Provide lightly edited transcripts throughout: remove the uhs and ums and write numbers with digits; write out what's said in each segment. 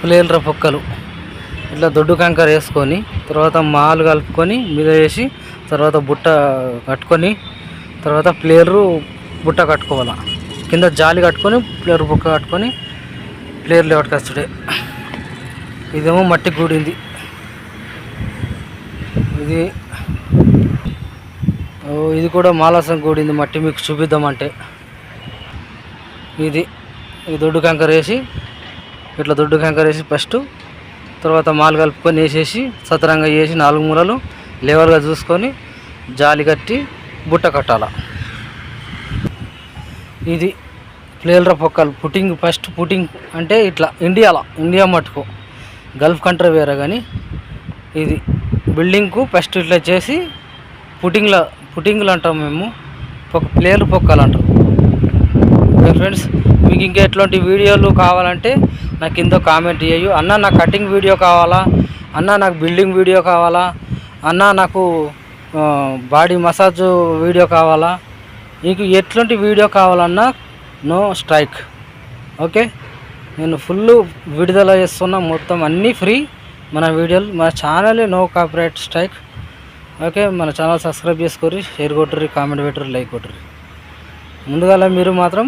ప్లేన్ర పొక్కలు ఇట్లా దొడ్డు కంకర వేసుకొని తర్వాత మాలు కలుపుకొని మీద వేసి తర్వాత బుట్ట కట్టుకొని తర్వాత ప్లేరు బుట్ట కట్టుకోవాలి. కింద జాలి కట్టుకొని ప్లేరు బుక్క కట్టుకొని ప్లేరు లేవట్టుకొచ్చుడే. ఇదేమో మట్టి కూడింది. ఇది కూడా మాలాసం కూడింది మట్టి. మీకు చూపిద్దామంటే ఇది దొడ్డు కంకర వేసి ఇట్లా దొడ్డు కంకర వేసి ఫస్ట్ తర్వాత మాలు కలుపుకొని వేసేసి సతరంగా వేసి 4 మూలలు లెవెల్గా చూసుకొని జాలి కట్టి బుట్ట కట్టాల. ఇది ప్లేన్ర పొక్కలు పుట్టింగ్. ఫస్ట్ పుట్టింగ్ అంటే ఇట్లా ఇండియా మట్టుకు, గల్ఫ్ కంట్రీ వేరే. కానీ ఇది బిల్డింగ్కు ఫస్ట్ ఇట్లా చేసి పుట్టింగ్లు అంటాం మేము, ప్లేన్ర పొక్కలు అంటాం. ఓకే ఫ్రెండ్స్, మీకు ఇంకా ఎట్లాంటి వీడియోలు కావాలంటే నాకు కింద కామెంట్ చేయు. అన్న నాకు కటింగ్ వీడియో కావాలా, అన్న నాకు బిల్డింగ్ వీడియో కావాలా, అన్న నాకు బాడీ మసాజ్ వీడియో కావాలా, మీకు ఎట్లాంటి వీడియో కావాలన్నా నో స్ట్రైక్. ఓకే, నేను ఫుల్ విడుదల చేస్తున్నా, మొత్తం అన్నీ ఫ్రీ మన వీడియోలు. మన channel no copyright strike. Okay, మన ఛానల్ సబ్స్క్రైబ్ చేసుకోరి, షేర్ కొట్టుర్రి, కామెంట్ పెట్టుర్రి, లైక్ కొట్టుర్రి. ముందుగా మీరు మాత్రం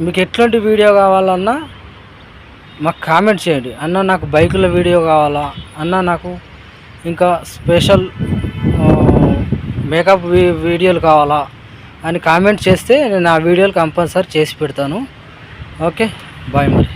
మీకు ఎట్లాంటి వీడియో కావాలన్నా మాకు కామెంట్ చేయండి. అన్న నాకు బైకుల వీడియో కావాలా, అన్న నాకు ఇంకా స్పెషల్ మేకప్ వీడియోలు కావాలా అని కామెంట్ చేస్తే నేను ఆ వీడియోలు కంపల్సరీ చేసి పెడతాను. ఓకే, బాయ్ మరి.